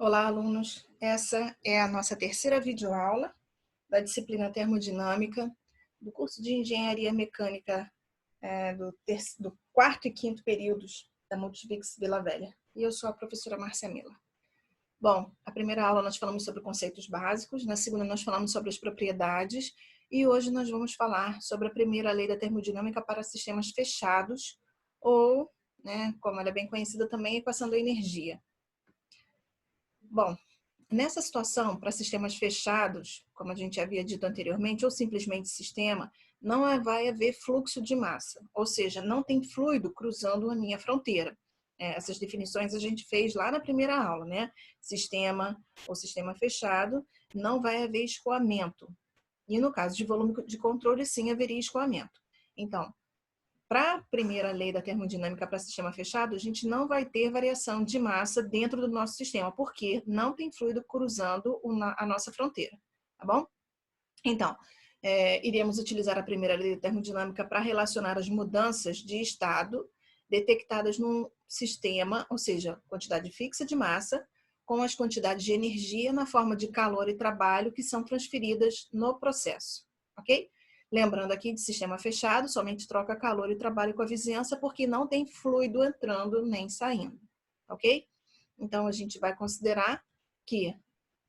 Olá, alunos! Essa é a nossa terceira videoaula da disciplina Termodinâmica do curso de Engenharia Mecânica do quarto e quinto períodos da Multivix Vila Velha. E eu sou a professora Márcia Mila. Bom, a primeira aula nós falamos sobre conceitos básicos, na segunda nós falamos sobre as propriedades e hoje nós vamos falar sobre a primeira lei da termodinâmica para sistemas fechados ou, como ela é bem conhecida também, a equação da energia. Bom, nessa situação, para sistemas fechados, como a gente havia dito anteriormente, ou simplesmente sistema, não vai haver fluxo de massa, ou seja, não tem fluido cruzando a minha fronteira. Essas definições a gente fez lá na primeira aula, né? Sistema ou sistema fechado, não vai haver escoamento. E no caso de volume de controle, sim, haveria escoamento. Então, para a primeira lei da termodinâmica para sistema fechado, a gente não vai ter variação de massa dentro do nosso sistema, porque não tem fluido cruzando a nossa fronteira, tá bom? Então, iremos utilizar a primeira lei da termodinâmica para relacionar as mudanças de estado detectadas num sistema, ou seja, quantidade fixa de massa, com as quantidades de energia na forma de calor e trabalho que são transferidas no processo, ok? Lembrando aqui de sistema fechado, somente troca calor e trabalho com a vizinhança porque não tem fluido entrando nem saindo, ok? Então, a gente vai considerar que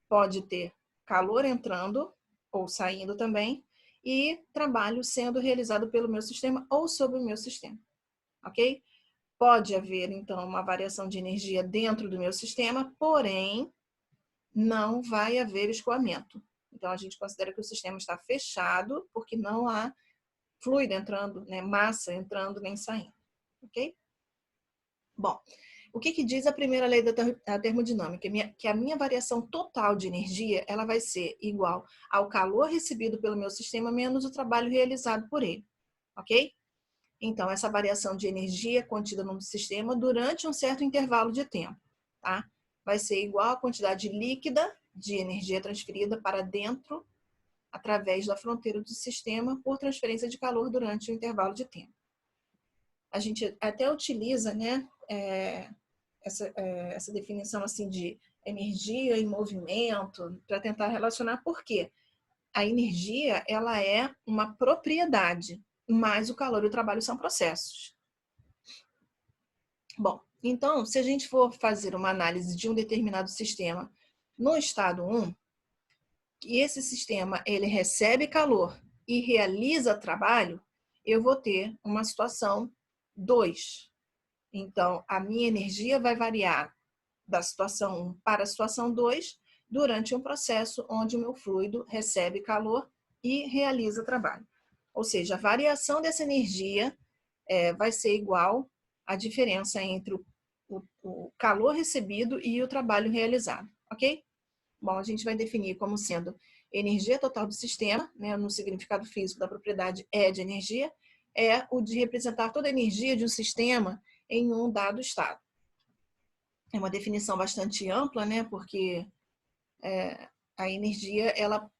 pode ter calor entrando ou saindo também e trabalho sendo realizado pelo meu sistema ou sobre o meu sistema, ok? Pode haver, então, uma variação de energia dentro do meu sistema, porém, não vai haver escoamento. Então, a gente considera que o sistema está fechado porque não há fluido entrando, massa entrando nem saindo, ok? Bom, o que diz a primeira lei da termodinâmica? Que a minha variação total de energia ela vai ser igual ao calor recebido pelo meu sistema menos o trabalho realizado por ele, ok? Então, essa variação de energia contida no sistema durante um certo intervalo de tempo, tá? Vai ser igual à quantidade líquida de energia transferida para dentro através da fronteira do sistema por transferência de calor durante o intervalo de tempo. A gente até utiliza, essa definição assim de energia e movimento para tentar relacionar por quê? A energia ela é uma propriedade, mas o calor e o trabalho são processos. Bom, então, se a gente for fazer uma análise de um determinado sistema no estado 1, e esse sistema ele recebe calor e realiza trabalho, eu vou ter uma situação 2. Então, a minha energia vai variar da situação 1 para a situação 2 durante um processo onde o meu fluido recebe calor e realiza trabalho. Ou seja, a variação dessa energia vai ser igual à diferença entre o calor recebido e o trabalho realizado, ok? Bom, a gente vai definir como sendo energia total do sistema, no significado físico da propriedade E de energia, é o de representar toda a energia de um sistema em um dado estado. É uma definição bastante ampla, porque a energia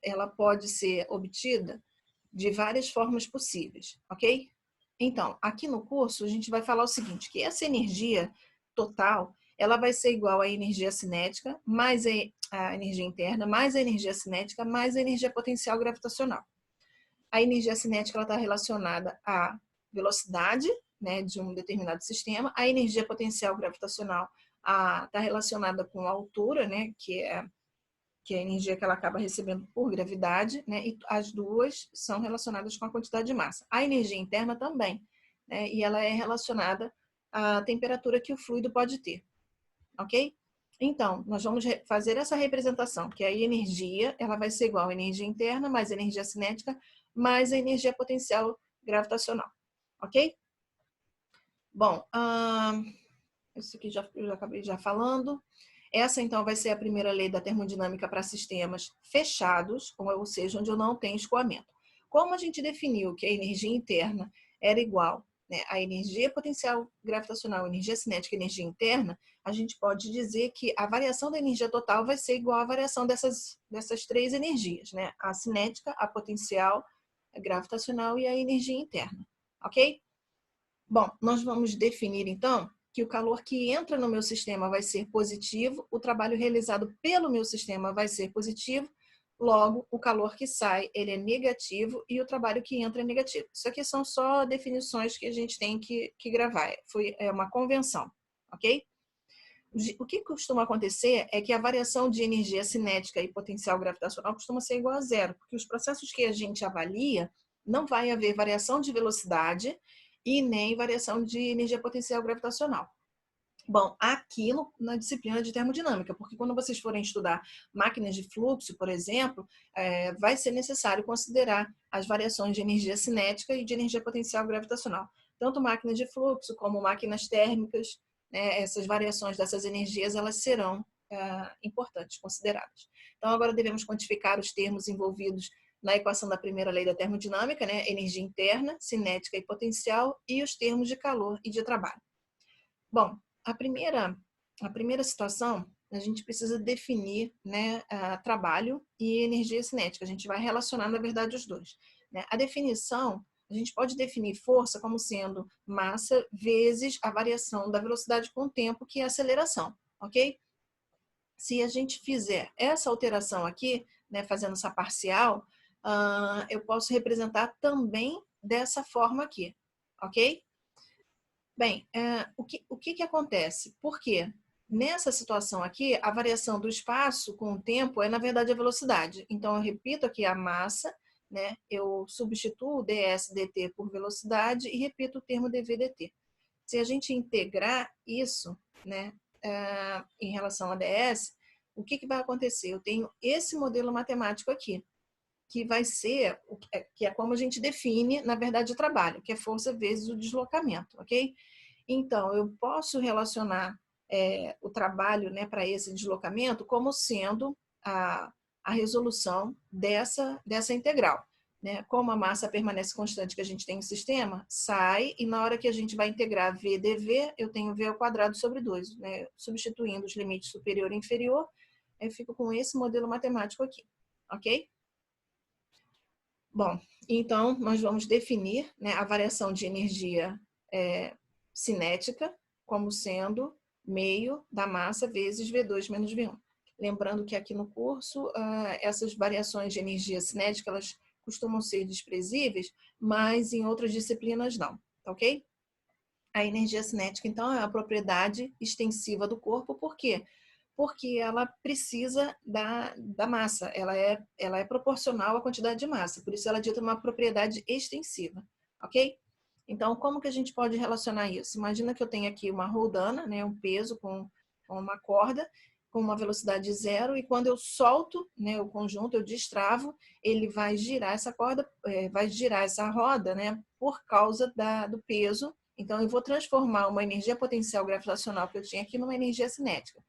ela pode ser obtida de várias formas possíveis, ok? Então, aqui no curso a gente vai falar o seguinte, que essa energia total, ela vai ser igual à energia cinética, mais a energia interna, mais a energia cinética, mais a energia potencial gravitacional. A energia cinética está relacionada à velocidade, de um determinado sistema. A energia potencial gravitacional está relacionada com a altura, que é a energia que ela acaba recebendo por gravidade, e as duas são relacionadas com a quantidade de massa. A energia interna também, e ela é relacionada à temperatura que o fluido pode ter, ok? Então, nós vamos fazer essa representação, que a energia ela vai ser igual à energia interna mais a energia cinética mais a energia potencial gravitacional, ok? Bom, isso aqui eu já acabei já falando. Essa, então, vai ser a primeira lei da termodinâmica para sistemas fechados, ou seja, onde eu não tenho escoamento. Como a gente definiu que a energia interna era igual à energia potencial gravitacional, energia cinética e energia interna, a gente pode dizer que a variação da energia total vai ser igual à variação dessas três energias, a cinética, a potencial, a gravitacional e a energia interna, ok? Bom, nós vamos definir, então, que o calor que entra no meu sistema vai ser positivo, o trabalho realizado pelo meu sistema vai ser positivo, logo, o calor que sai, ele é negativo e o trabalho que entra é negativo. Isso aqui são só definições que a gente tem que gravar. É uma convenção, ok? O que costuma acontecer é que a variação de energia cinética e potencial gravitacional costuma ser igual a zero, porque os processos que a gente avalia não vai haver variação de velocidade e nem variação de energia potencial gravitacional. Bom, aqui na disciplina de termodinâmica, porque quando vocês forem estudar máquinas de fluxo, por exemplo, vai ser necessário considerar as variações de energia cinética e de energia potencial gravitacional. Tanto máquinas de fluxo como máquinas térmicas, né, essas variações dessas energias, elas serão importantes, consideradas. Então, agora devemos quantificar os termos envolvidos na equação da primeira lei da termodinâmica, né, energia interna, cinética e potencial, e os termos de calor e de trabalho. Bom, a primeira situação, a gente precisa definir, né, trabalho e energia cinética. A gente vai relacionar, na verdade, os dois, né? A definição, a gente pode definir força como sendo massa vezes a variação da velocidade com o tempo, que é a aceleração, ok? Se a gente fizer essa alteração aqui, né, fazendo essa parcial, eu posso representar também dessa forma aqui, ok? Bem, o que acontece? Por quê? Nessa situação aqui, a variação do espaço com o tempo é, na verdade, a velocidade. Então, eu repito aqui a massa, né? Eu substituo o ds dt por velocidade e repito o termo dv dt. Se a gente integrar isso, né, em relação a ds, o que vai acontecer? Eu tenho esse modelo matemático aqui, que vai ser, que é como a gente define, na verdade, o trabalho, que é força vezes o deslocamento, ok? Então, eu posso relacionar o trabalho, né, para esse deslocamento como sendo a resolução dessa integral. Né? Como a massa permanece constante que a gente tem no sistema, sai, e na hora que a gente vai integrar v dv, eu tenho v ao quadrado sobre 2. Né? Substituindo os limites superior e inferior, eu fico com esse modelo matemático aqui, ok? Bom, então nós vamos definir, né, a variação de energia cinética como sendo meio da massa vezes V2 menos V1. Lembrando que aqui no curso, essas variações de energia cinética, elas costumam ser desprezíveis, mas em outras disciplinas não, tá ok? A energia cinética, então, é a propriedade extensiva do corpo, por quê? Porque ela precisa da massa, ela é proporcional à quantidade de massa, por isso ela é dita uma propriedade extensiva, ok? Então, como que a gente pode relacionar isso? Imagina que eu tenho aqui uma roldana, né, um peso com uma corda, com uma velocidade zero, e quando eu solto, né, o conjunto, eu destravo, ele vai girar essa corda, vai girar essa roda, né, por causa do peso. Então, eu vou transformar uma energia potencial gravitacional que eu tinha aqui numa energia cinética.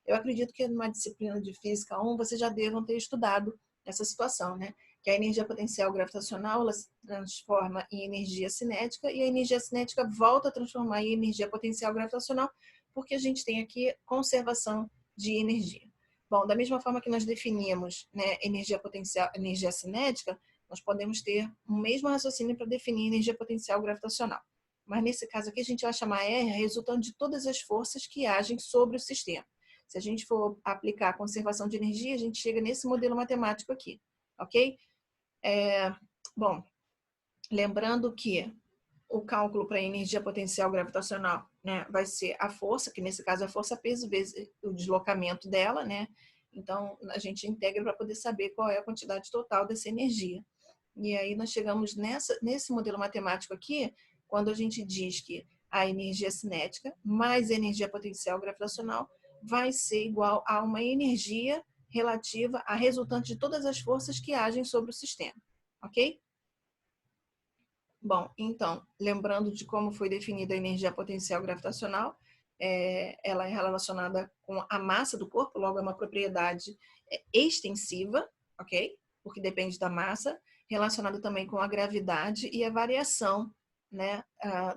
Eu acredito que numa disciplina de Física 1, vocês já devam ter estudado essa situação, né? Que a energia potencial gravitacional ela se transforma em energia cinética e a energia cinética volta a transformar em energia potencial gravitacional, porque a gente tem aqui conservação de energia. Bom, da mesma forma que nós definimos, né, energia potencial, energia cinética, nós podemos ter o mesmo raciocínio para definir energia potencial gravitacional. Mas nesse caso aqui a gente vai chamar R resultante de todas as forças que agem sobre o sistema. Se a gente for aplicar a conservação de energia, a gente chega nesse modelo matemático aqui, ok? Bom, lembrando que o cálculo para a energia potencial gravitacional, né, vai ser a força, que nesse caso é a força-peso vezes o deslocamento dela, né? Então, a gente integra para poder saber qual é a quantidade total dessa energia. E aí nós chegamos nesse modelo matemático aqui, quando a gente diz que a energia cinética mais a energia potencial gravitacional vai ser igual a uma energia relativa à resultante de todas as forças que agem sobre o sistema, ok? Bom, então, lembrando de como foi definida a energia potencial gravitacional, ela é relacionada com a massa do corpo, logo é uma propriedade extensiva, ok? Porque depende da massa, relacionada também com a gravidade e a variação, né,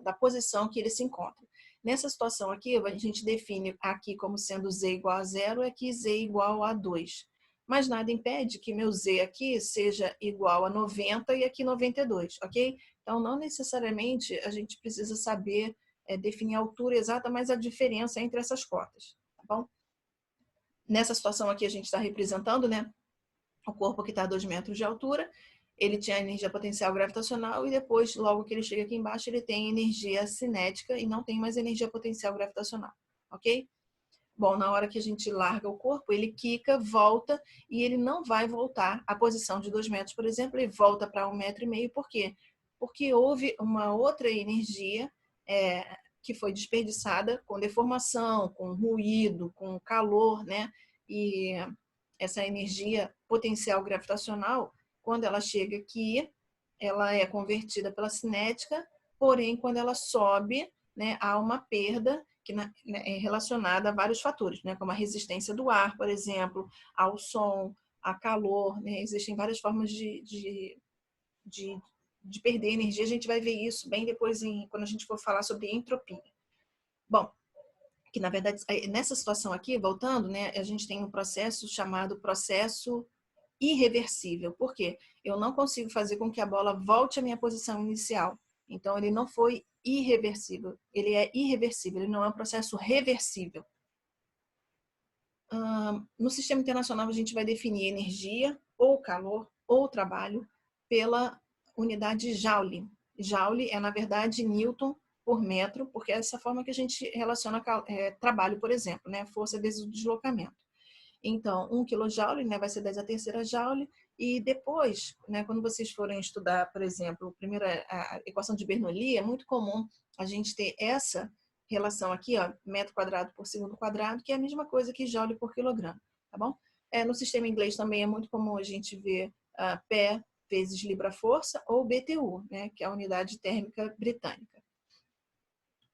da posição que ele se encontra. Nessa situação aqui, a gente define aqui como sendo z igual a zero e aqui z igual a 2. Mas nada impede que meu z aqui seja igual a 90 e aqui 92, ok? Então, não necessariamente a gente precisa saber definir a altura exata, mas a diferença entre essas cotas, tá bom? Nessa situação aqui a gente está representando, né, o corpo que está a 2 metros de altura, ele tinha energia potencial gravitacional e depois, logo que ele chega aqui embaixo, ele tem energia cinética e não tem mais energia potencial gravitacional, ok? Bom, na hora que a gente larga o corpo, ele quica, volta e ele não vai voltar à posição de 2 metros, por exemplo, ele volta para 1,5 metro. Por quê? Porque houve uma outra energia que foi desperdiçada com deformação, com ruído, com calor, né? E essa energia potencial gravitacional, quando ela chega aqui, ela é convertida pela cinética, porém, quando ela sobe, né, há uma perda que é relacionada a vários fatores, né, como a resistência do ar, por exemplo, ao som, a calor, né, existem várias formas de perder energia, a gente vai ver isso bem depois quando a gente for falar sobre entropia. Bom, que na verdade, nessa situação aqui, voltando, né, a gente tem um processo chamado processo irreversível. Por quê? Eu não consigo fazer com que a bola volte à minha posição inicial. Então, ele não foi irreversível. Ele é irreversível, ele não é um processo reversível. No sistema internacional, a gente vai definir energia, ou calor, ou trabalho, pela unidade Joule. Joule é, na verdade, Newton por metro, porque é essa forma que a gente relaciona trabalho, por exemplo, né? Força vezes o deslocamento. Então, 1 kJ, né, vai ser 10 a terceira joule, e depois, né, quando vocês forem estudar, por exemplo, a equação de Bernoulli, é muito comum a gente ter essa relação aqui, ó, metro quadrado por segundo quadrado, que é a mesma coisa que joule por quilograma, tá bom? No sistema inglês também é muito comum a gente ver pé vezes libra-força, ou BTU, né, que é a unidade térmica britânica.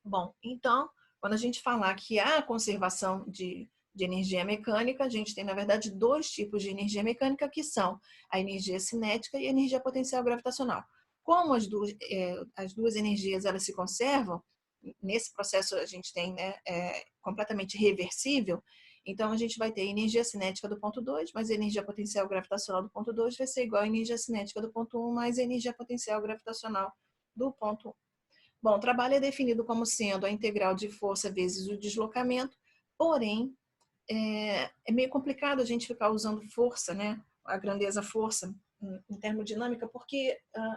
Bom, então, quando a gente falar que há conservação de energia mecânica, a gente tem, na verdade, 2 tipos de energia mecânica, que são a energia cinética e a energia potencial gravitacional. Como as duas energias elas se conservam, nesse processo a gente tem, né, completamente reversível, então a gente vai ter energia cinética do ponto 2, mais energia potencial gravitacional do ponto 2 vai ser igual a energia cinética do ponto 1 mais energia potencial gravitacional do ponto 1. Bom, o trabalho é definido como sendo a integral de força vezes o deslocamento, porém, é meio complicado a gente ficar usando força, né? A grandeza força em termodinâmica, porque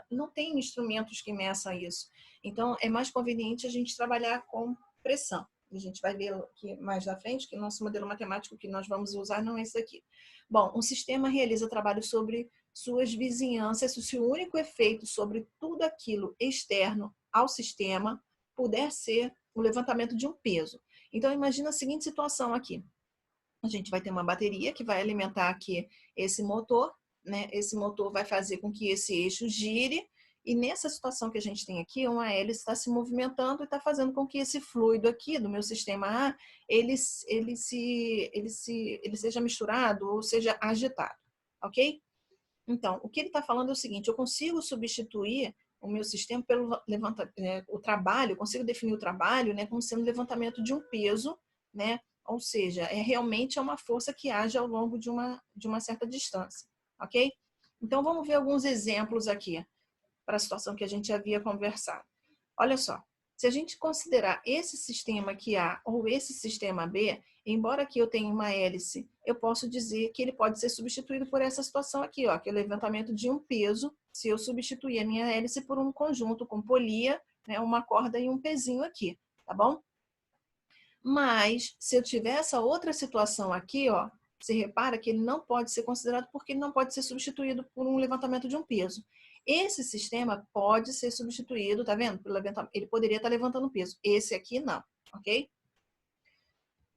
não tem instrumentos que meçam isso. Então, é mais conveniente a gente trabalhar com pressão. A gente vai ver aqui mais na frente que o nosso modelo matemático que nós vamos usar não é esse aqui. Bom, um sistema realiza trabalho sobre suas vizinhanças, se o único efeito sobre tudo aquilo externo ao sistema puder ser o levantamento de um peso. Então, imagina a seguinte situação aqui. A gente vai ter uma bateria que vai alimentar aqui esse motor, né? Esse motor vai fazer com que esse eixo gire, e nessa situação que a gente tem aqui, uma hélice está se movimentando e está fazendo com que esse fluido aqui do meu sistema A, ele seja misturado ou seja agitado, ok? Então, o que ele está falando é o seguinte, eu consigo substituir o meu sistema pelo o trabalho, eu consigo definir o trabalho, né, como sendo levantamento de um peso, né? Ou seja, realmente é uma força que age ao longo de uma certa distância, ok? Então, vamos ver alguns exemplos aqui para a situação que a gente havia conversado. Olha só, se a gente considerar esse sistema aqui A ou esse sistema B, embora aqui eu tenha uma hélice, eu posso dizer que ele pode ser substituído por essa situação aqui, ó, que é o levantamento de um peso, se eu substituir a minha hélice por um conjunto com polia, né, uma corda e um pezinho aqui, tá bom? Mas, se eu tiver essa outra situação aqui, ó, você repara que ele não pode ser considerado porque ele não pode ser substituído por um levantamento de um peso. Esse sistema pode ser substituído, tá vendo? Ele poderia estar levantando peso. Esse aqui não, ok?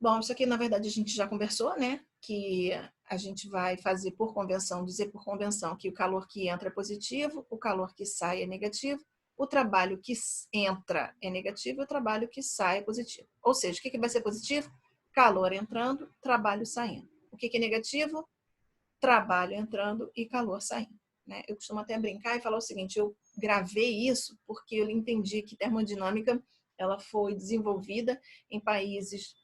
Bom, isso aqui na verdade a gente já conversou, né? Que a gente vai fazer por convenção, dizer por convenção que o calor que entra é positivo, o calor que sai é negativo, o trabalho que entra é negativo e o trabalho que sai é positivo. Ou seja, o que vai ser positivo? Calor entrando, trabalho saindo. O que é negativo? Trabalho entrando e calor saindo. Né? Eu costumo até brincar e falar o seguinte, eu gravei isso porque eu entendi que termodinâmica ela foi desenvolvida em países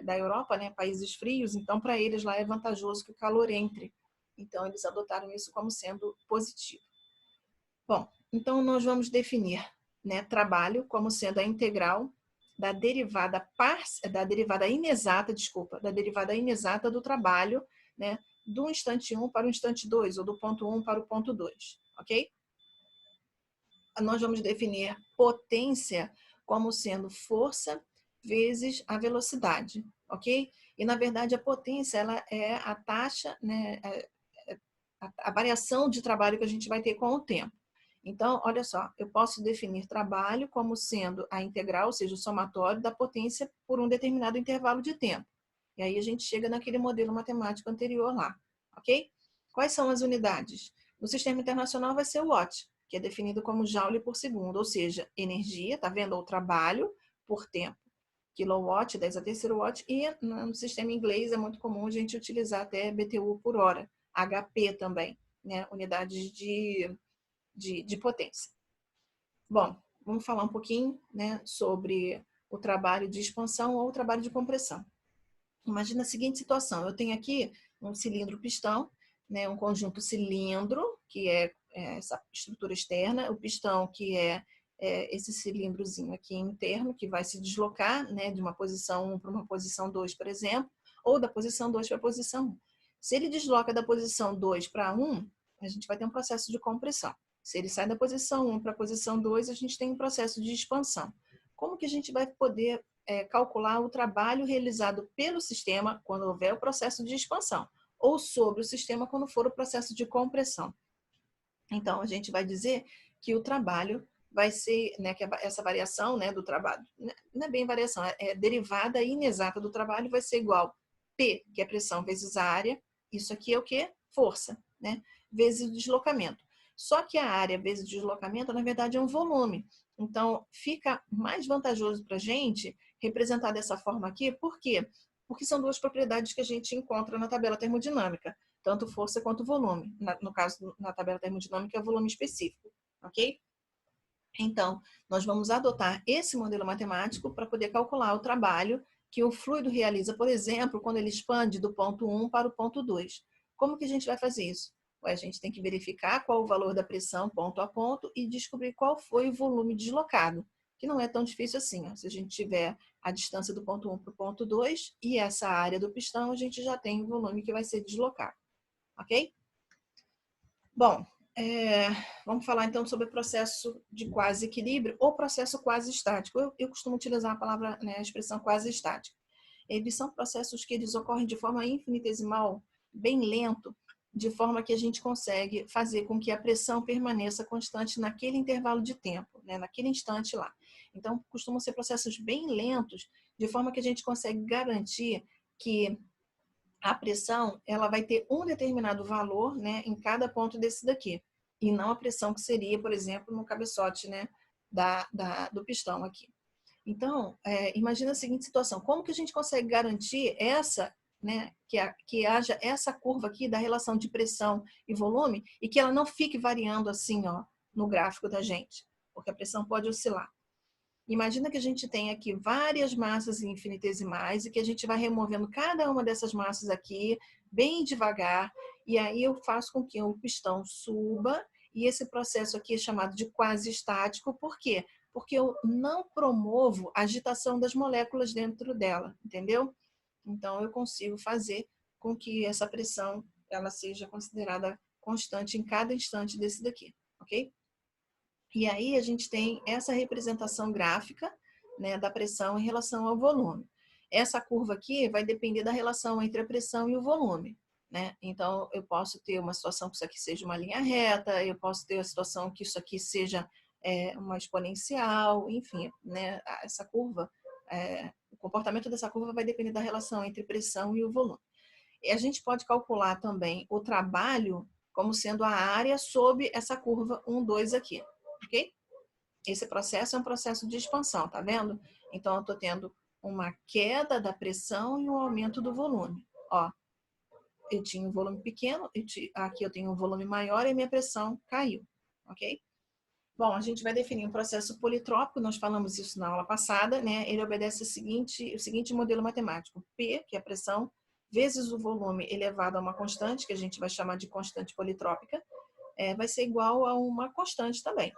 da Europa, né? Países frios, então para eles lá é vantajoso que o calor entre. Então eles adotaram isso como sendo positivo. Bom, então nós vamos definir, né, trabalho como sendo a integral da derivada inexata, desculpa, da derivada inexata do trabalho, né, do instante 1 para o instante 2, ou do ponto 1 para o ponto 2, ok? Nós vamos definir potência como sendo força vezes a velocidade, ok? E, na verdade, a potência ela é a taxa, né, a variação de trabalho que a gente vai ter com o tempo. Então, olha só, eu posso definir trabalho como sendo a integral, ou seja, o somatório da potência por um determinado intervalo de tempo. E aí a gente chega naquele modelo matemático anterior lá, ok? Quais são as unidades? No sistema internacional vai ser o watt, que é definido como joule por segundo, ou seja, energia, tá vendo? Ou trabalho por tempo. Kilowatt, 10 a terceiro watt, e no sistema inglês é muito comum a gente utilizar até BTU por hora, HP também, né? Unidades de potência. Bom, vamos falar um pouquinho, né, sobre o trabalho de expansão ou o trabalho de compressão. Imagina a seguinte situação, eu tenho aqui um cilindro pistão, né, um conjunto cilindro, que é essa estrutura externa, o pistão, que é esse cilindrozinho aqui interno, que vai se deslocar, né, de uma posição 1 para uma posição 2, por exemplo, ou da posição 2 para a posição 1. Se ele desloca da posição 2 para 1, a gente vai ter um processo de compressão. Se ele sai da posição 1 para a posição 2, a gente tem um processo de expansão. Como que a gente vai poder calcular o trabalho realizado pelo sistema quando houver o processo de expansão, ou sobre o sistema quando for o processo de compressão? Então, a gente vai dizer que o trabalho vai ser, né, que essa variação, né, do trabalho, não é bem variação, é derivada inexata do trabalho, vai ser igual P, que é pressão vezes a área, isso aqui é o quê? Força, né, vezes o deslocamento. Só que a área vezes o deslocamento, na verdade, é um volume. Então, fica mais vantajoso para a gente representar dessa forma aqui, por quê? Porque são duas propriedades que a gente encontra na tabela termodinâmica, tanto força quanto volume. No caso, na tabela termodinâmica, é volume específico, ok? Então, nós vamos adotar esse modelo matemático para poder calcular o trabalho que o fluido realiza, por exemplo, quando ele expande do ponto 1 para o ponto 2. Como que a gente vai fazer isso? A gente tem que verificar qual o valor da pressão ponto a ponto e descobrir qual foi o volume deslocado, que não é tão difícil assim. Ó. Se a gente tiver a distância do ponto 1 para o ponto 2 e essa área do pistão, a gente já tem o volume que vai ser deslocado, ok? Bom, vamos falar então sobre o processo de quase equilíbrio ou processo quase estático. Eu costumo utilizar a palavra, né, a expressão quase estática. Eles são processos que eles ocorrem de forma infinitesimal, bem lento, de forma que a gente consegue fazer com que a pressão permaneça constante naquele intervalo de tempo, né, naquele instante lá. Então, costumam ser processos bem lentos, de forma que a gente consegue garantir que a pressão ela vai ter um determinado valor, né, em cada ponto desse daqui, e não a pressão que seria, por exemplo, no cabeçote, né, do pistão aqui. Então, imagina a seguinte situação, como que a gente consegue garantir essa, né, que haja essa curva aqui da relação de pressão e volume e que ela não fique variando assim, ó, no gráfico da gente, porque a pressão pode oscilar. Imagina que a gente tem aqui várias massas infinitesimais e que a gente vai removendo cada uma dessas massas aqui bem devagar, e aí eu faço com que o pistão suba, e esse processo aqui é chamado de quase estático, por quê? Porque eu não promovo a agitação das moléculas dentro dela, entendeu? Então eu consigo fazer com que essa pressão ela seja considerada constante em cada instante desse daqui, ok? E aí a gente tem essa representação gráfica, né, da pressão em relação ao volume. Essa curva aqui vai depender da relação entre a pressão e o volume, né? Então, eu posso ter uma situação que isso aqui seja uma linha reta, eu posso ter a situação que isso aqui seja uma exponencial, enfim, né? Essa curva, o comportamento dessa curva vai depender da relação entre pressão e o volume. E a gente pode calcular também o trabalho como sendo a área sob essa curva 1, 2 aqui. Ok? Esse processo é um processo de expansão, tá vendo? Então, eu estou tendo uma queda da pressão e um aumento do volume. Ó, eu tinha um volume pequeno, aqui eu tenho um volume maior e minha pressão caiu, ok? Bom, a gente vai definir um processo politrópico, nós falamos isso na aula passada, né? Ele obedece o seguinte modelo matemático. P, que é a pressão, vezes o volume elevado a uma constante, que a gente vai chamar de constante politrópica, vai ser igual a uma constante também.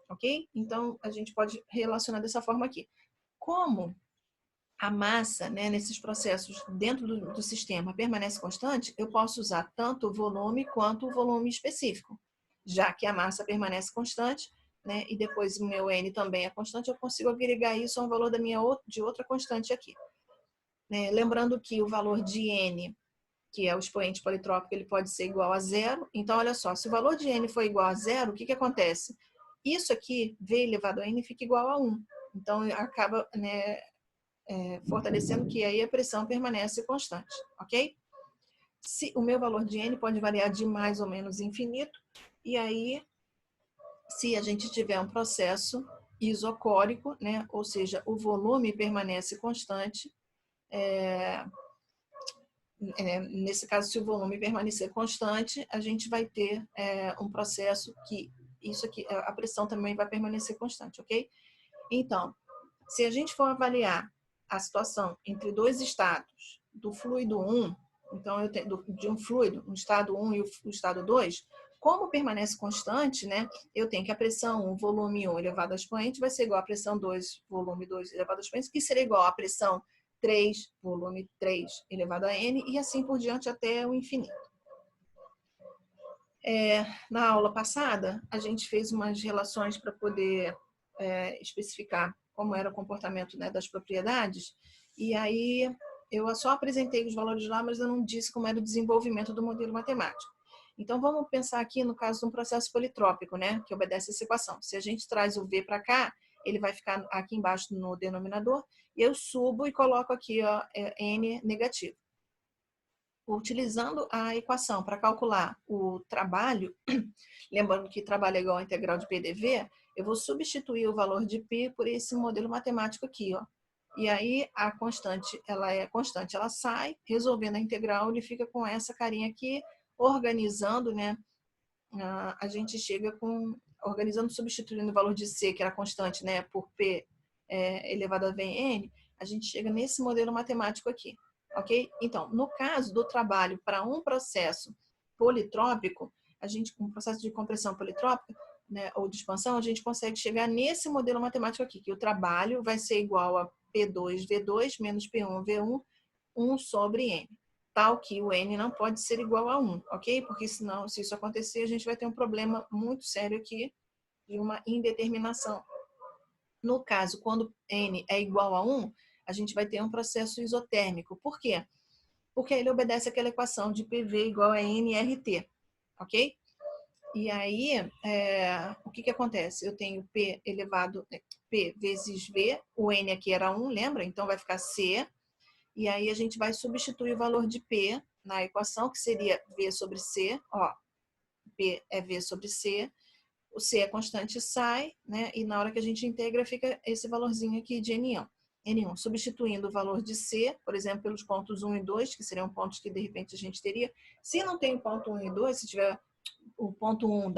Ok? Então, a gente pode relacionar dessa forma aqui. como a massa, né, nesses processos dentro do sistema permanece constante, eu posso usar tanto o volume quanto o volume específico. Já que a massa permanece constante, né, e depois o meu N também é constante, eu consigo agregar isso a um valor de outra constante aqui. Lembrando que o valor de N, que é o expoente politrópico, ele pode ser igual a zero. Então, olha só, se o valor de N for igual a zero, o que acontece? Isso aqui, V elevado a N, fica igual a 1. Então, acaba, né, fortalecendo que aí a pressão permanece constante, ok? Se o meu valor de N pode variar de mais ou menos infinito, e aí, se a gente tiver um processo isocórico, né, ou seja, o volume permanece constante, nesse caso, se o volume permanecer constante, a gente vai ter um processo que isso aqui, a pressão também vai permanecer constante, ok? Então, se a gente for avaliar a situação entre dois estados do fluido 1, então eu tenho de um fluido, um estado 1 e o estado 2, como permanece constante, né, eu tenho que a pressão 1, volume 1 elevado ao expoente vai ser igual à pressão 2, volume 2 elevado ao expoente, que seria igual à pressão 3, volume 3 elevado a n, e assim por diante até o infinito. Na aula passada, a gente fez umas relações para poder especificar como era o comportamento, né, das propriedades, e aí eu só apresentei os valores lá, mas eu não disse como era o desenvolvimento do modelo matemático. Então, vamos pensar aqui no caso de um processo politrópico, né, que obedece essa equação. Se a gente traz o V para cá, ele vai ficar aqui embaixo no denominador, e eu subo e coloco aqui, ó, N negativo. Utilizando a equação para calcular o trabalho, lembrando que trabalho é igual a integral de PDV, eu vou substituir o valor de P por esse modelo matemático aqui, ó. E aí a constante, ela é constante, ela sai, resolvendo a integral, ele fica com essa carinha aqui, organizando, né? A gente chega com, organizando, substituindo o valor de C, que era constante, né, por P elevado a Vn, a gente chega nesse modelo matemático aqui. Ok? Então, no caso do trabalho para um processo politrópico, a gente, um processo de compressão politrópica, né, ou de expansão, a gente consegue chegar nesse modelo matemático aqui, que o trabalho vai ser igual a P2V2 menos P1V1, 1 sobre N. Tal que o N não pode ser igual a 1, ok? Porque senão, se isso acontecer, a gente vai ter um problema muito sério aqui de uma indeterminação. No caso, quando N é igual a 1, a gente vai ter um processo isotérmico. Por quê? Porque ele obedece àquela equação de PV igual a nRT, ok? E aí, o que acontece? Eu tenho P elevado, P vezes V, o N aqui era 1, lembra? Então vai ficar C, e aí a gente vai substituir o valor de P na equação, que seria V sobre C, ó, P é V sobre C, o C é constante, sai, né? E na hora que a gente integra, fica esse valorzinho aqui de N1. N1, substituindo o valor de C, por exemplo, pelos pontos 1 e 2, que seriam pontos que de repente a gente teria. Se não tem o ponto 1 e 2, se tiver o ponto 1,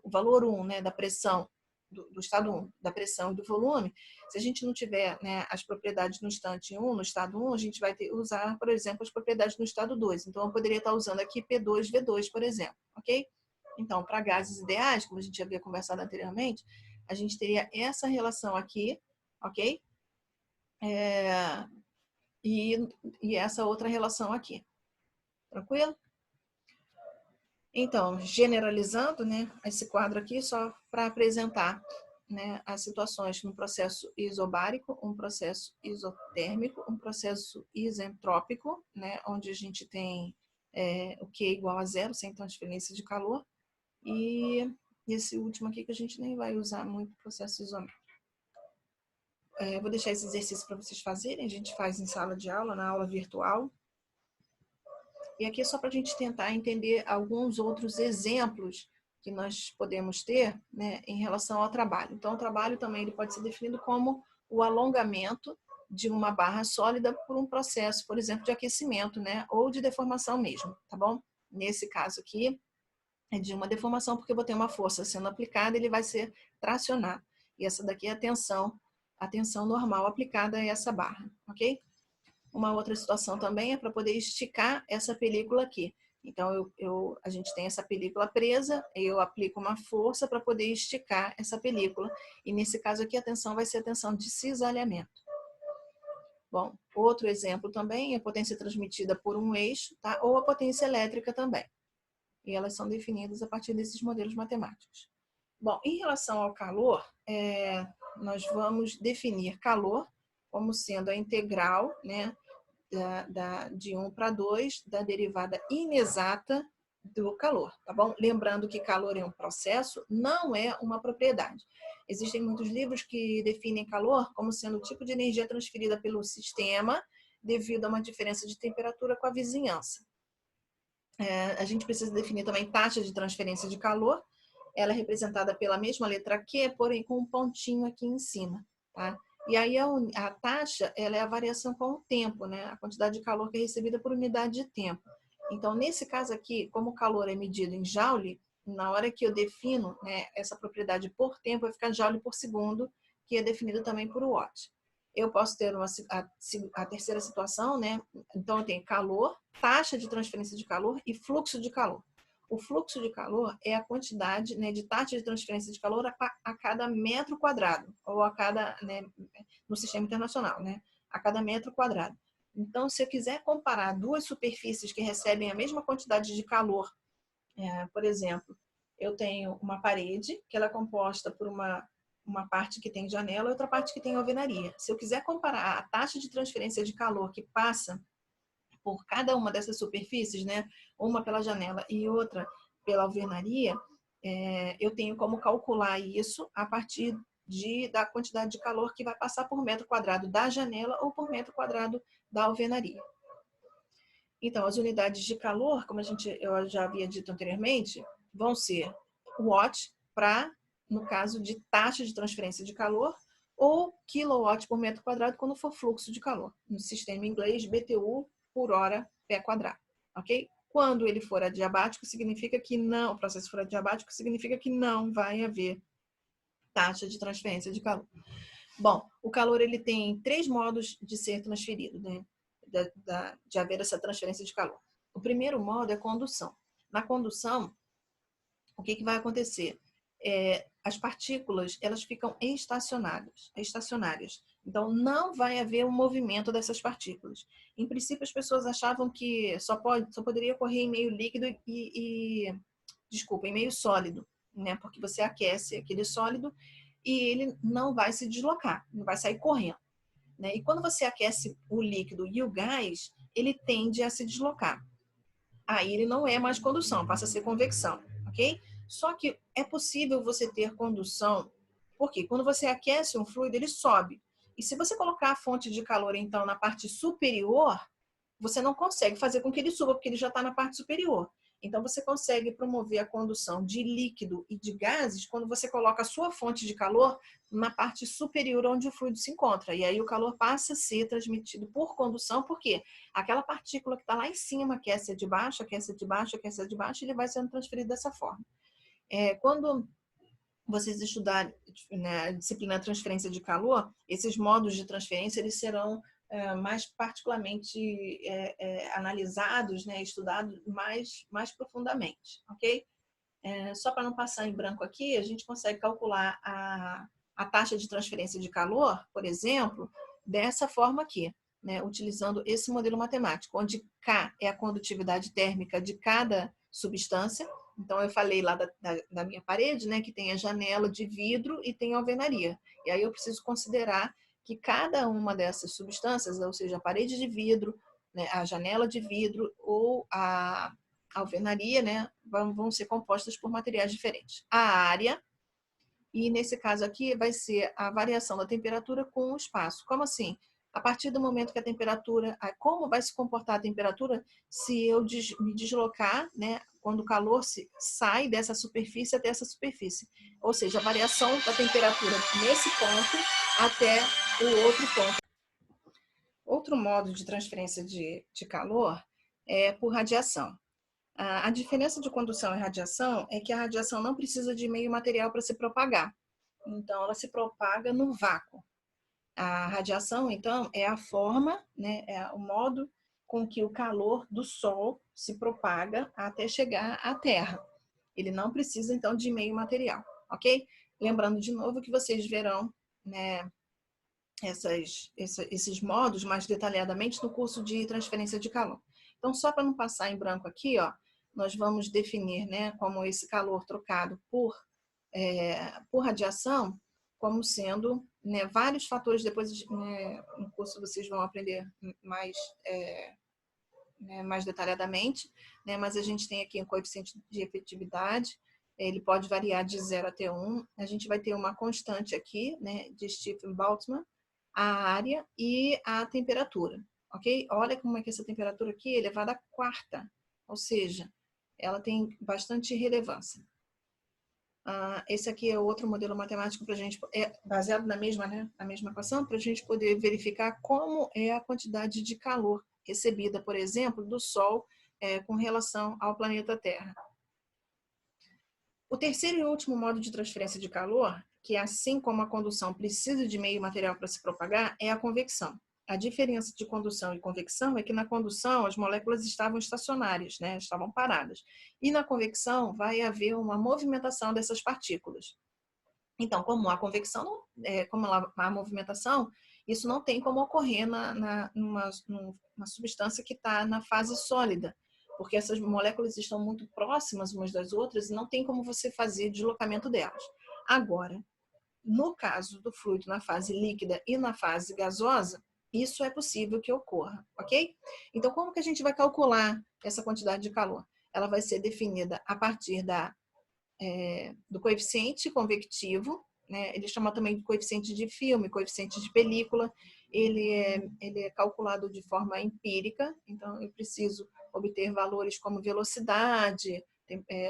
o valor 1, né, da pressão, do estado 1, da pressão e do volume, se a gente não tiver, né, as propriedades no instante 1, no estado 1, a gente vai usar, por exemplo, as propriedades no estado 2. Então, eu poderia estar usando aqui P2V2, por exemplo, ok? Então, para gases ideais, como a gente havia conversado anteriormente, a gente teria essa relação aqui, ok? E essa outra relação aqui. Tranquilo? Então, generalizando, né, esse quadro aqui só para apresentar, né, as situações no processo isobárico, um processo isotérmico, um processo isentrópico, né, onde a gente tem o Q igual a zero, sem transferência de calor, e esse último aqui que a gente nem vai usar muito, processo isomérmico. Vou deixar esse exercício para vocês fazerem, a gente faz em sala de aula, na aula virtual. E aqui é só para a gente tentar entender alguns outros exemplos que nós podemos ter, né, em relação ao trabalho. Então, o trabalho também ele pode ser definido como o alongamento de uma barra sólida por um processo, por exemplo, de aquecimento, né, ou de deformação mesmo, tá bom? Nesse caso aqui, é de uma deformação porque eu vou ter uma força sendo aplicada e ele vai ser tracionado. E essa daqui é a tensão normal aplicada a essa barra, ok? Uma outra situação também é para poder esticar essa película aqui. Então, a gente tem essa película presa, eu aplico uma força para poder esticar essa película. E nesse caso aqui, a tensão vai ser a tensão de cisalhamento. Bom, outro exemplo também é a potência transmitida por um eixo, tá? Ou a potência elétrica também. E elas são definidas a partir desses modelos matemáticos. Bom, em relação ao calor, nós vamos definir calor como sendo a integral, né, de 1 para 2 da derivada inexata do calor, tá bom? Lembrando que calor é um processo, não é uma propriedade. Existem muitos livros que definem calor como sendo o tipo de energia transferida pelo sistema devido a uma diferença de temperatura com a vizinhança. A gente precisa definir também taxa de transferência de calor. Ela é representada pela mesma letra Q, porém com um pontinho aqui em cima, tá? E aí a taxa, ela é a variação com o tempo, né? A quantidade de calor que é recebida por unidade de tempo. Então, nesse caso aqui, como o calor é medido em joule, na hora que eu defino, né, essa propriedade por tempo, vai ficar joule por segundo, que é definido também por watt. Eu posso ter a terceira situação, né? Então, eu tenho calor, taxa de transferência de calor e fluxo de calor. O fluxo de calor é a quantidade, né, de taxa de transferência de calor a cada metro quadrado, ou a cada, né, no sistema internacional, né, a cada metro quadrado. Então, se eu quiser comparar duas superfícies que recebem a mesma quantidade de calor, por exemplo, eu tenho uma parede, que ela é composta por uma parte que tem janela e outra parte que tem alvenaria. Se eu quiser comparar a taxa de transferência de calor que passa por cada uma dessas superfícies, né, uma pela janela e outra pela alvenaria, eu tenho como calcular isso a partir da quantidade de calor que vai passar por metro quadrado da janela ou por metro quadrado da alvenaria. Então, as unidades de calor, como eu já havia dito anteriormente, vão ser watt para, no caso de taxa de transferência de calor, ou kilowatt por metro quadrado quando for fluxo de calor. No sistema inglês, BTU por hora pé quadrado, ok? Quando ele for adiabático, significa que não, o processo for adiabático, significa que não vai haver taxa de transferência de calor. Bom, o calor ele tem 3 modos de ser transferido, né? De haver essa transferência de calor. O primeiro modo é condução. Na condução, o que vai acontecer? As partículas elas ficam estacionárias. Então, não vai haver um movimento dessas partículas. Em princípio, as pessoas achavam que só poderia ocorrer em meio líquido em meio sólido, né? Porque você aquece aquele sólido e ele não vai se deslocar, não vai sair correndo, né? E quando você aquece o líquido e o gás, ele tende a se deslocar. Aí ele não é mais condução, passa a ser convecção, ok? Só que é possível você ter condução, porque quando você aquece um fluido, ele sobe. E se você colocar a fonte de calor, então, na parte superior, você não consegue fazer com que ele suba, porque ele já está na parte superior. Então, você consegue promover a condução de líquido e de gases quando você coloca a sua fonte de calor na parte superior onde o fluido se encontra. E aí o calor passa a ser transmitido por condução, porque aquela partícula que está lá em cima aquece de baixo, aquece de baixo, aquece de baixo, ele vai sendo transferido dessa forma. Quando vocês estudarem, né, a disciplina transferência de calor, esses modos de transferência eles serão mais particularmente analisados, né, estudados mais profundamente, ok? Só para não passar em branco aqui, a gente consegue calcular a taxa de transferência de calor, por exemplo, dessa forma aqui, né, utilizando esse modelo matemático, onde K é a condutividade térmica de cada substância. Então, eu falei lá da minha parede, né, que tem a janela de vidro e tem a alvenaria. E aí eu preciso considerar que cada uma dessas substâncias, ou seja, a parede de vidro, né, a janela de vidro ou a alvenaria, né, vão ser compostas por materiais diferentes. A área, e nesse caso aqui vai ser a variação da temperatura com o espaço. Como assim? A partir do momento que a temperatura, como vai se comportar a temperatura se eu me deslocar, né, quando o calor sai dessa superfície até essa superfície. Ou seja, a variação da temperatura nesse ponto até o outro ponto. Outro modo de transferência de calor é por radiação. A diferença de condução e radiação é que a radiação não precisa de meio material para se propagar. Então, ela se propaga no vácuo. A radiação, então, é a forma, né, é o modo com que o calor do Sol se propaga até chegar à Terra. Ele não precisa, então, de meio material, ok? Lembrando de novo que vocês verão, né, esses modos mais detalhadamente no curso de transferência de calor. Então, só para não passar em branco aqui, ó, nós vamos definir, né, como esse calor trocado por radiação, como sendo, né, vários fatores. Depois, né, no curso vocês vão aprender mais, mais detalhadamente, né, mas a gente tem aqui um coeficiente de efetividade, ele pode variar de 0 até 1. A gente vai ter uma constante aqui, né, de Stephen-Boltzmann, a área e a temperatura, ok? Olha como é que essa temperatura aqui é elevada à quarta, ou seja, ela tem bastante relevância. Esse aqui é outro modelo matemático para a gente, baseado na mesma, né, na mesma equação, para a gente poder verificar como é a quantidade de calor recebida, por exemplo, do Sol com relação ao planeta Terra. O terceiro e último modo de transferência de calor, que assim como a condução precisa de meio material para se propagar, é a convecção. A diferença de condução e convecção é que na condução as moléculas estavam estacionárias, né? Estavam paradas. E na convecção vai haver uma movimentação dessas partículas. Então, como a convecção, como a movimentação, isso não tem como ocorrer numa substância que está na fase sólida, porque essas moléculas estão muito próximas umas das outras e não tem como você fazer deslocamento delas. Agora, no caso do fluido na fase líquida e na fase gasosa, isso é possível que ocorra, ok? Então, como que a gente vai calcular essa quantidade de calor? Ela vai ser definida a partir do coeficiente convectivo, né? Ele chama também de coeficiente de filme, coeficiente de película. Ele é calculado de forma empírica, então eu preciso obter valores como velocidade,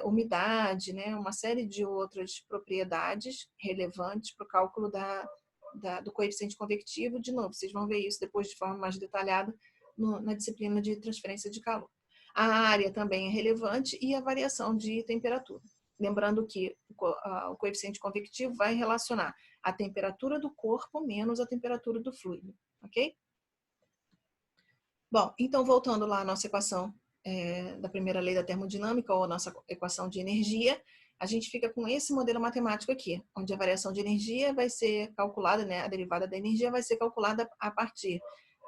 umidade, né? Uma série de outras propriedades relevantes para o cálculo do coeficiente convectivo. De novo, vocês vão ver isso depois de forma mais detalhada na disciplina de transferência de calor. A área também é relevante e a variação de temperatura. Lembrando que o coeficiente convectivo vai relacionar a temperatura do corpo menos a temperatura do fluido, ok? Bom, então voltando lá à nossa equação da primeira lei da termodinâmica, ou a nossa equação de energia, a gente fica com esse modelo matemático aqui, onde a variação de energia vai ser calculada, né, a derivada da energia vai ser calculada a partir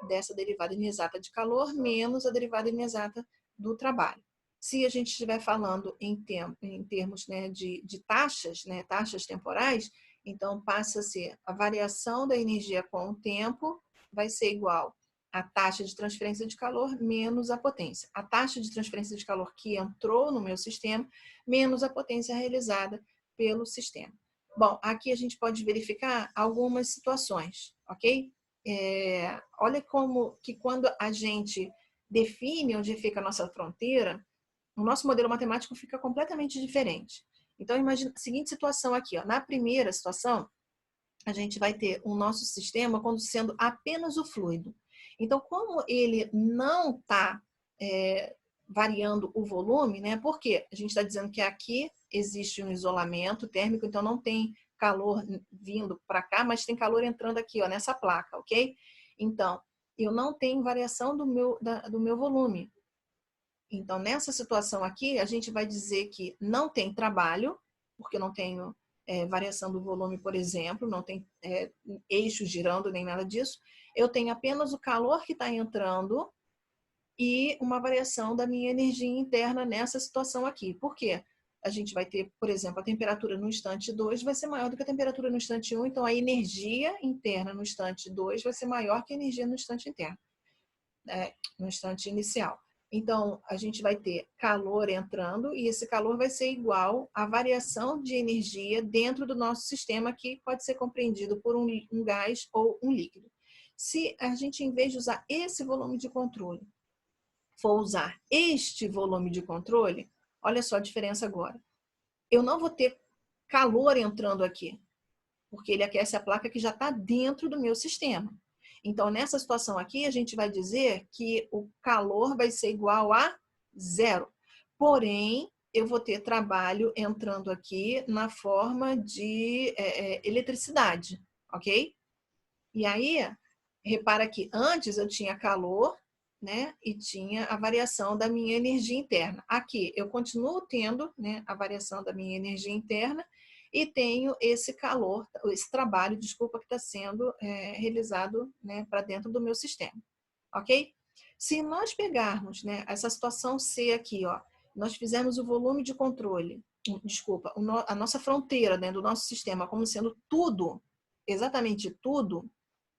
dessa derivada inexata de calor menos a derivada inexata do trabalho. Se a gente estiver falando em termos, né, de taxas, né, taxas temporais, então passa a ser a variação da energia com o tempo vai ser igual à taxa de transferência de calor menos a potência. A taxa de transferência de calor que entrou no meu sistema menos a potência realizada pelo sistema. Bom, aqui a gente pode verificar algumas situações, ok? Olha como que quando a gente define onde fica a nossa fronteira, o nosso modelo matemático fica completamente diferente. Então, imagina a seguinte situação aqui. Ó. Na primeira situação, a gente vai ter o nosso sistema conduzindo apenas o fluido. Então, como ele não está variando o volume, né? Porque a gente está dizendo que aqui existe um isolamento térmico, então não tem calor vindo para cá, mas tem calor entrando aqui, ó, nessa placa, ok? Então, eu não tenho variação do meu volume. Então, nessa situação aqui, a gente vai dizer que não tem trabalho, porque eu não tenho variação do volume, por exemplo, não tem eixo girando, nem nada disso. Eu tenho apenas o calor que está entrando e uma variação da minha energia interna nessa situação aqui. Por quê? A gente vai ter, por exemplo, a temperatura no instante 2 vai ser maior do que a temperatura no instante 1, então a energia interna no instante 2 vai ser maior que a energia no instante interno, no instante inicial. Então, a gente vai ter calor entrando e esse calor vai ser igual à variação de energia dentro do nosso sistema, que pode ser compreendido por um gás ou um líquido. Se a gente, em vez de usar esse volume de controle, for usar este volume de controle, olha só a diferença agora. Eu não vou ter calor entrando aqui, porque ele aquece a placa que já está dentro do meu sistema. Então, nessa situação aqui, a gente vai dizer que o calor vai ser igual a zero. Porém, eu vou ter trabalho entrando aqui na forma de eletricidade, ok? E aí, repara que antes eu tinha calor, né? E tinha a variação da minha energia interna. Aqui, eu continuo tendo, né, a variação da minha energia interna e tenho esse calor, esse trabalho, desculpa, que está sendo realizado, né, para dentro do meu sistema, ok? Se nós pegarmos, né, essa situação C aqui, ó, nós fizemos o volume de controle, desculpa, a nossa fronteira, né, do nosso sistema como sendo tudo, exatamente tudo,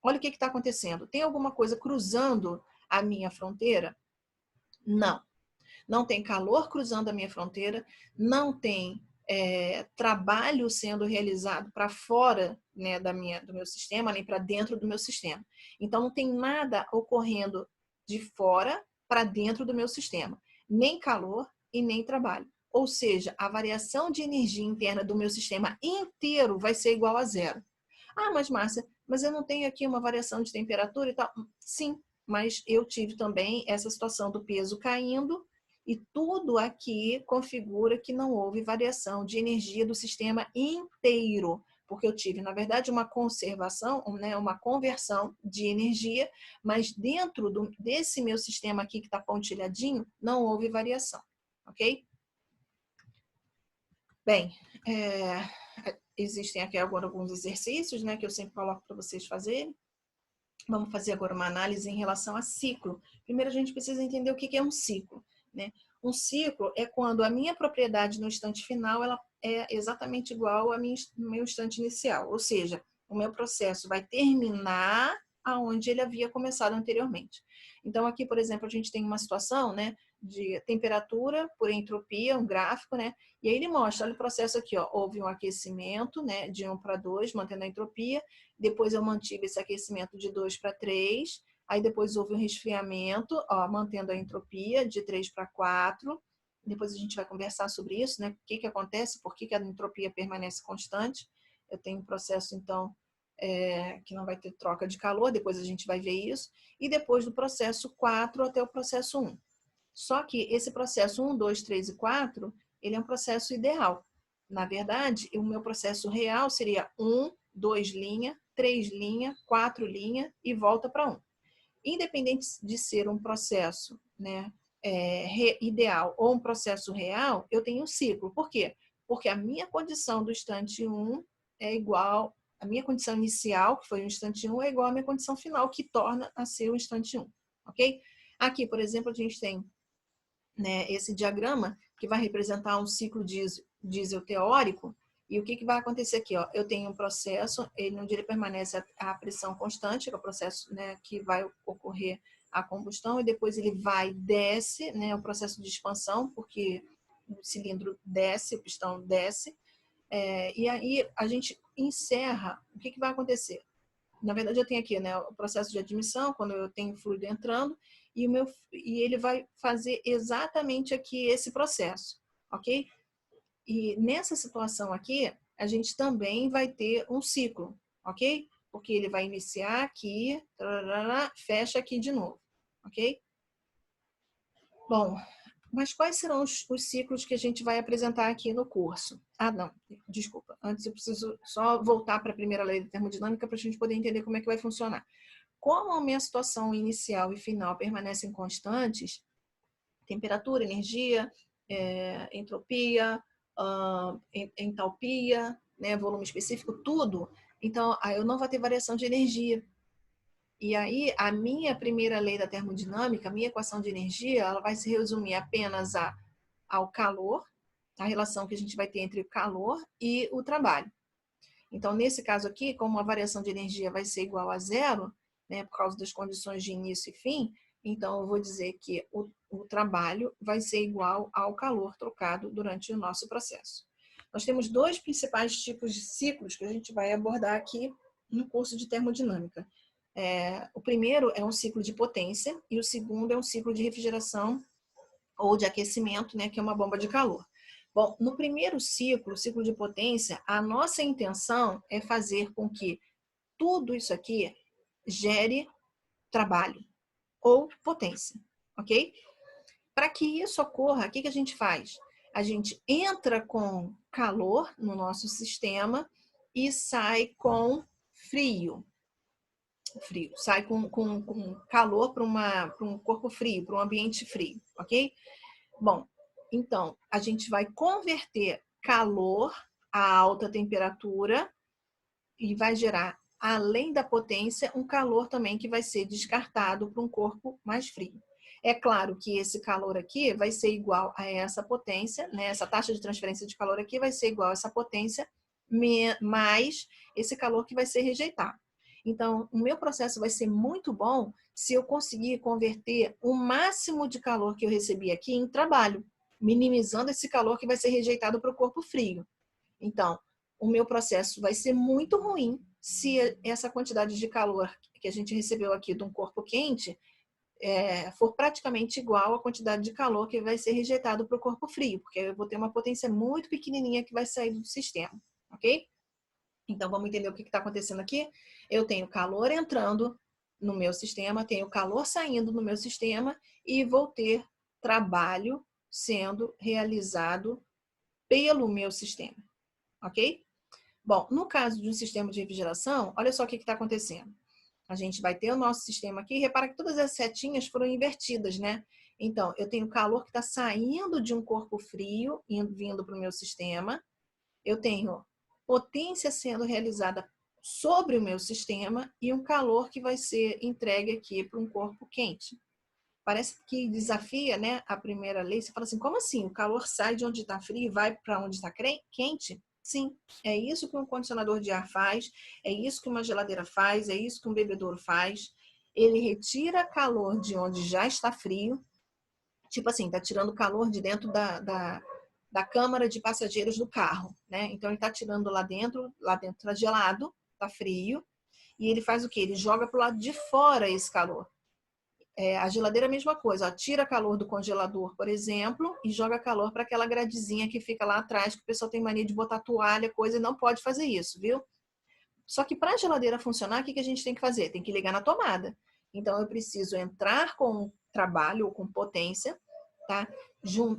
olha o que está acontecendo. Tem alguma coisa cruzando a minha fronteira? Não. Não tem calor cruzando a minha fronteira, não tem trabalho sendo realizado para fora, né, do meu sistema, nem para dentro do meu sistema. Então, não tem nada ocorrendo de fora para dentro do meu sistema. Nem calor e nem trabalho. Ou seja, a variação de energia interna do meu sistema inteiro vai ser igual a zero. Ah, mas Márcia, mas eu não tenho aqui uma variação de temperatura e tal. Sim, mas eu tive também essa situação do peso caindo e tudo aqui configura que não houve variação de energia do sistema inteiro, porque eu tive, na verdade, uma conservação, né, uma conversão de energia, mas dentro desse meu sistema aqui que está pontilhadinho, não houve variação, ok? Bem, existem aqui agora alguns exercícios, né, que eu sempre coloco para vocês fazerem. Vamos fazer agora uma análise em relação a ciclo. Primeiro, a gente precisa entender o que é um ciclo, né? Um ciclo é quando a minha propriedade no instante final ela é exatamente igual ao meu instante inicial. Ou seja, o meu processo vai terminar aonde ele havia começado anteriormente. Então, aqui, por exemplo, a gente tem uma situação, né, de temperatura por entropia, um gráfico, né? E aí ele mostra, olha o processo aqui, ó, houve um aquecimento, né, de 1 para 2, mantendo a entropia, depois eu mantive esse aquecimento de 2 para 3, aí depois houve um resfriamento, ó, mantendo a entropia de 3 para 4, depois a gente vai conversar sobre isso, né, o que acontece, por que a entropia permanece constante, eu tenho um processo, então, que não vai ter troca de calor, depois a gente vai ver isso, e depois do processo 4 até o processo 1. Só que esse processo 1, 2, 3 e 4, ele é um processo ideal. Na verdade, o meu processo real seria 1, 2 linha, 3 linha, 4 linha e volta para 1. Independente de ser um processo, né, ideal ou um processo real, eu tenho um ciclo. Por quê? Porque a minha condição do instante 1 é igual, a minha condição inicial, que foi o instante 1, é igual à minha condição final, que torna a ser o instante 1. Ok? Aqui, por exemplo, a gente tem, né, esse diagrama que vai representar um ciclo diesel teórico. E o que vai acontecer aqui? Ó? Eu tenho um processo, onde ele permanece a pressão constante, que é o processo, né, que vai ocorrer a combustão, e depois ele vai, desce, né, o processo de expansão, porque o cilindro desce, o pistão desce, e aí a gente encerra. O que vai acontecer? Na verdade, eu tenho aqui, né, o processo de admissão, quando eu tenho fluido entrando, e ele vai fazer exatamente aqui esse processo, ok? E nessa situação aqui, a gente também vai ter um ciclo, ok? Porque ele vai iniciar aqui, fecha aqui de novo, ok? Bom, mas quais serão os ciclos que a gente vai apresentar aqui no curso? Ah, não, desculpa. Antes eu preciso só voltar para a primeira lei da termodinâmica para a gente poder entender como é que vai funcionar. Como a minha situação inicial e final permanecem constantes, temperatura, energia, entropia, entalpia, né, volume específico, tudo, então eu não vou ter variação de energia. E aí, a minha primeira lei da termodinâmica, a minha equação de energia, ela vai se resumir apenas ao calor, a relação que a gente vai ter entre o calor e o trabalho. Então, nesse caso aqui, como a variação de energia vai ser igual a zero, né, por causa das condições de início e fim, então eu vou dizer que o trabalho vai ser igual ao calor trocado durante o nosso processo. Nós temos dois principais tipos de ciclos que a gente vai abordar aqui no curso de termodinâmica. O primeiro é um ciclo de potência e o segundo é um ciclo de refrigeração ou de aquecimento, né, que é uma bomba de calor. Bom, no primeiro ciclo, ciclo de potência, a nossa intenção é fazer com que tudo isso aqui gere trabalho ou potência, ok? Para que isso ocorra, o que a gente faz? A gente entra com calor no nosso sistema e sai com frio. Sai com calor para um corpo frio, para um ambiente frio, ok? Bom, então, a gente vai converter calor a alta temperatura e vai gerar, além da potência, um calor também que vai ser descartado para um corpo mais frio. É claro que esse calor aqui vai ser igual a essa potência, né? Essa taxa de transferência de calor aqui vai ser igual a essa potência, mais esse calor que vai ser rejeitado. Então, o meu processo vai ser muito bom se eu conseguir converter o máximo de calor que eu recebi aqui em trabalho, minimizando esse calor que vai ser rejeitado para o corpo frio. Então, o meu processo vai ser muito ruim se essa quantidade de calor que a gente recebeu aqui de um corpo quente for praticamente igual à quantidade de calor que vai ser rejeitado para o corpo frio, porque eu vou ter uma potência muito pequenininha que vai sair do sistema, ok? Então, vamos entender o que está acontecendo aqui? Eu tenho calor entrando no meu sistema, tenho calor saindo no meu sistema e vou ter trabalho sendo realizado pelo meu sistema, ok? Bom, no caso de um sistema de refrigeração, olha só o que está acontecendo. A gente vai ter o nosso sistema aqui, repara que todas as setinhas foram invertidas, né? Então, eu tenho calor que está saindo de um corpo frio, vindo para o meu sistema. Eu tenho potência sendo realizada sobre o meu sistema e um calor que vai ser entregue aqui para um corpo quente. Parece que desafia, né, a primeira lei. Você fala assim, como assim? O calor sai de onde está frio e vai para onde está quente? Sim, é isso que um condicionador de ar faz, é isso que uma geladeira faz, é isso que um bebedouro faz. Ele retira calor de onde já está frio, tipo assim, está tirando calor de dentro da câmara de passageiros do carro, né? Então ele está tirando lá dentro está gelado, está frio, e ele faz o quê? Ele joga para o lado de fora esse calor. A geladeira é a mesma coisa, ó, tira calor do congelador, por exemplo, e joga calor para aquela gradezinha que fica lá atrás, que o pessoal tem mania de botar toalha, coisa, e não pode fazer isso, viu? Só que para a geladeira funcionar, o que a gente tem que fazer? Tem que ligar na tomada. Então, eu preciso entrar com trabalho ou com potência, tá?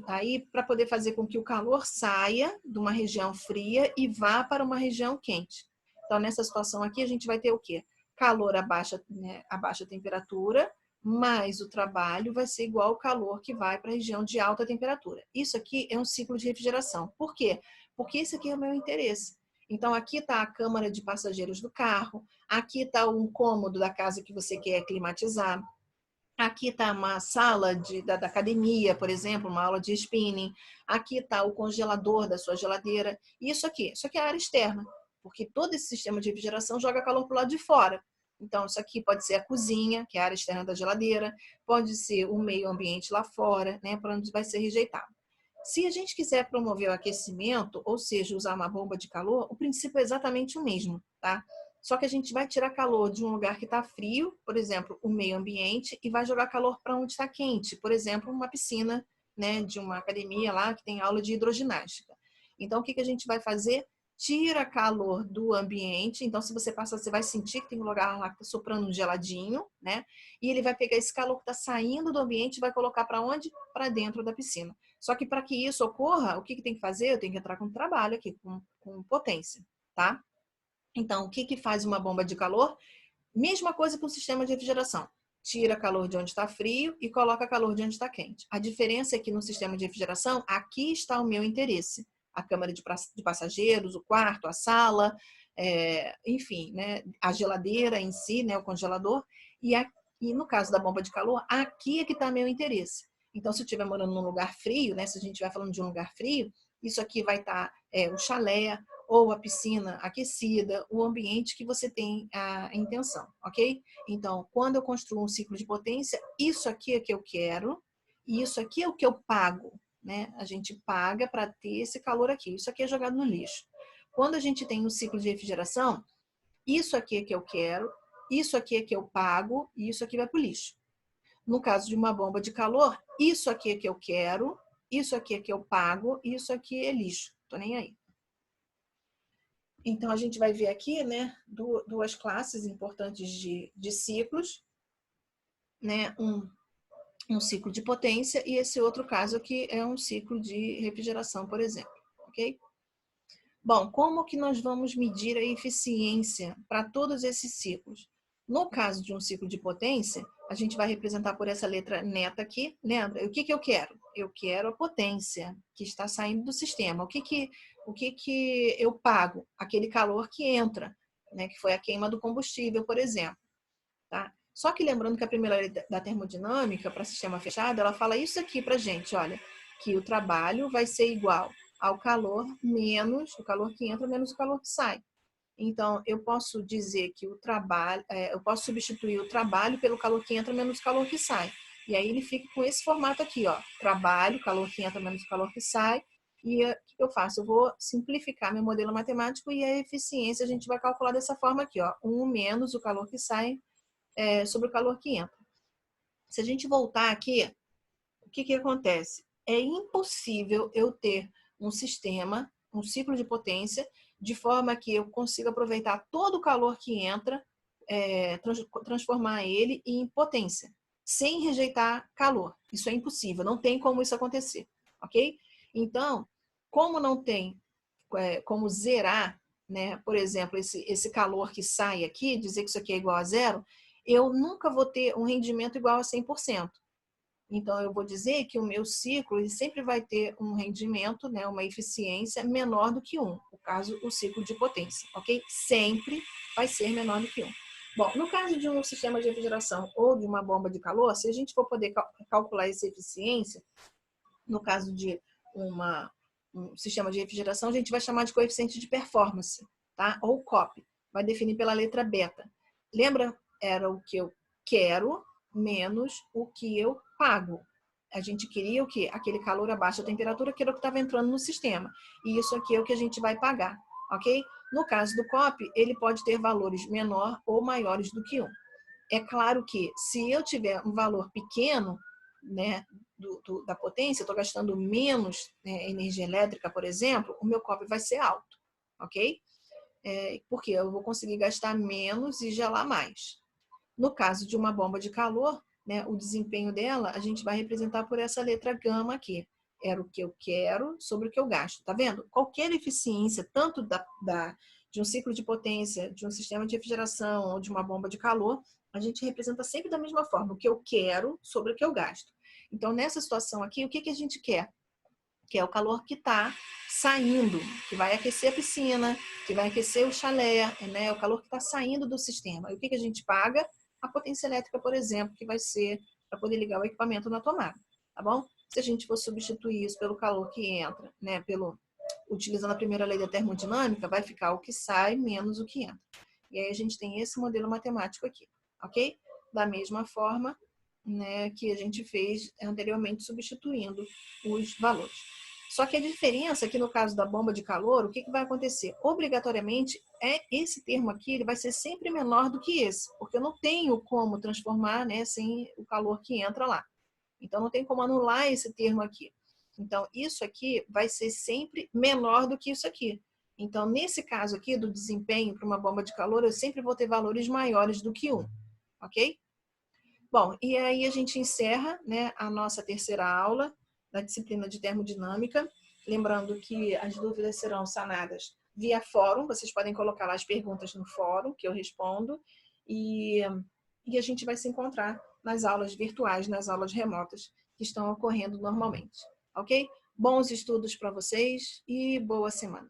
Aí, para poder fazer com que o calor saia de uma região fria e vá para uma região quente. Então, nessa situação aqui, a gente vai ter o quê? Calor a baixa temperatura, mas o trabalho vai ser igual ao calor que vai para a região de alta temperatura. Isso aqui é um ciclo de refrigeração. Por quê? Porque esse aqui é o meu interesse. Então, aqui está a câmara de passageiros do carro, aqui está um cômodo da casa que você quer climatizar, aqui está uma sala da academia, por exemplo, uma aula de spinning, aqui está o congelador da sua geladeira. Isso aqui é a área externa, porque todo esse sistema de refrigeração joga calor para o lado de fora. Então, isso aqui pode ser a cozinha, que é a área externa da geladeira, pode ser o meio ambiente lá fora, né, para onde vai ser rejeitado. Se a gente quiser promover o aquecimento, ou seja, usar uma bomba de calor, o princípio é exatamente o mesmo, tá? Só que a gente vai tirar calor de um lugar que está frio, por exemplo, o meio ambiente, e vai jogar calor para onde está quente, por exemplo, uma piscina, né, de uma academia lá que tem aula de hidroginástica. Então, o que a gente vai fazer? Tira calor do ambiente, então se você passar, você vai sentir que tem um lugar lá que está soprando um geladinho, né? E ele vai pegar esse calor que está saindo do ambiente e vai colocar para onde? Para dentro da piscina. Só que para que isso ocorra, o que tem que fazer? Eu tenho que entrar com trabalho aqui, com potência, tá? Então, o que faz uma bomba de calor? Mesma coisa que um sistema de refrigeração. Tira calor de onde está frio e coloca calor de onde está quente. A diferença é que no sistema de refrigeração, aqui está o meu interesse. A câmara de passageiros, o quarto, a sala, enfim, né, a geladeira em si, né, o congelador. E no caso da bomba de calor, aqui é que está meu interesse. Então, se eu estiver morando num lugar frio, né, se a gente estiver falando de um lugar frio, isso aqui vai estar o chalé, ou a piscina aquecida, o ambiente que você tem a intenção, ok? Então, quando eu construo um ciclo de potência, isso aqui é que eu quero e isso aqui é o que eu pago, né? A gente paga para ter esse calor aqui. Isso aqui é jogado no lixo. Quando a gente tem um ciclo de refrigeração, isso aqui é que eu quero, isso aqui é que eu pago e isso aqui vai para o lixo. No caso de uma bomba de calor, isso aqui é que eu quero, isso aqui é que eu pago e isso aqui é lixo. Tô nem aí. Então, a gente vai ver aqui, né, duas classes importantes de ciclos, né, um ciclo de potência e esse outro caso aqui é um ciclo de refrigeração, por exemplo, ok? Bom, como que nós vamos medir a eficiência para todos esses ciclos? No caso de um ciclo de potência, a gente vai representar por essa letra neta aqui, lembra? O que eu quero? Eu quero a potência que está saindo do sistema. o que eu pago? Aquele calor que entra, né? Que foi a queima do combustível, por exemplo. Tá? Só que lembrando que a primeira lei da termodinâmica para sistema fechado, ela fala isso aqui para gente, olha, que o trabalho vai ser igual ao calor menos o calor que entra menos o calor que sai. Então, eu posso dizer que o trabalho, eu posso substituir o trabalho pelo calor que entra menos o calor que sai. E aí ele fica com esse formato aqui, ó, trabalho, calor que entra menos o calor que sai. E o que eu faço? Eu vou simplificar meu modelo matemático e a eficiência a gente vai calcular dessa forma aqui, ó, 1 menos o calor que sai sobre o calor que entra. Se a gente voltar aqui, o que acontece? É impossível eu ter um sistema, um ciclo de potência, de forma que eu consiga aproveitar todo o calor que entra, transformar ele em potência, sem rejeitar calor. Isso é impossível, não tem como isso acontecer, ok? Então, como não tem como zerar, né, por exemplo, esse calor que sai aqui, dizer que isso aqui é igual a zero, eu nunca vou ter um rendimento igual a 100%. Então, eu vou dizer que o meu ciclo ele sempre vai ter um rendimento, né, uma eficiência menor do que 1. No caso, o ciclo de potência, ok? Sempre vai ser menor do que 1. Bom, no caso de um sistema de refrigeração ou de uma bomba de calor, se a gente for poder calcular essa eficiência, no caso de um sistema de refrigeração, a gente vai chamar de coeficiente de performance, tá? Ou COP. Vai definir pela letra beta. Lembra? Era o que eu quero menos o que eu pago. A gente queria o quê? Aquele calor abaixo da temperatura, que era o que estava entrando no sistema. E isso aqui é o que a gente vai pagar, ok? No caso do COP, ele pode ter valores menor ou maiores do que 1. É claro que se eu tiver um valor pequeno, né, da potência, eu estou gastando menos, né, energia elétrica, por exemplo, o meu COP vai ser alto, ok? Porque eu vou conseguir gastar menos e gelar mais. No caso de uma bomba de calor, né, o desempenho dela, a gente vai representar por essa letra gama aqui. Era o que eu quero sobre o que eu gasto. Tá vendo? Qualquer eficiência, tanto de um ciclo de potência, de um sistema de refrigeração ou de uma bomba de calor, a gente representa sempre da mesma forma, o que eu quero sobre o que eu gasto. Então, nessa situação aqui, o que a gente quer? Que é o calor que está saindo, que vai aquecer a piscina, que vai aquecer o chalé, né? O calor que está saindo do sistema. E o que a gente paga? A potência elétrica, por exemplo, que vai ser para poder ligar o equipamento na tomada, tá bom? Se a gente for substituir isso pelo calor que entra, né? Utilizando a primeira lei da termodinâmica, vai ficar o que sai menos o que entra. E aí a gente tem esse modelo matemático aqui, ok? Da mesma forma, né, que a gente fez anteriormente substituindo os valores. Só que a diferença aqui no caso da bomba de calor, o que vai acontecer? Obrigatoriamente, esse termo aqui ele vai ser sempre menor do que esse, porque eu não tenho como transformar, né, sem o calor que entra lá. Então, não tem como anular esse termo aqui. Então, isso aqui vai ser sempre menor do que isso aqui. Então, nesse caso aqui do desempenho para uma bomba de calor, eu sempre vou ter valores maiores do que 1, ok? Bom, e aí a gente encerra, né, a nossa terceira aula da disciplina de termodinâmica. Lembrando que as dúvidas serão sanadas via fórum, vocês podem colocar lá as perguntas no fórum, que eu respondo, e a gente vai se encontrar nas aulas virtuais, nas aulas remotas que estão ocorrendo normalmente, ok? Bons estudos para vocês e boa semana.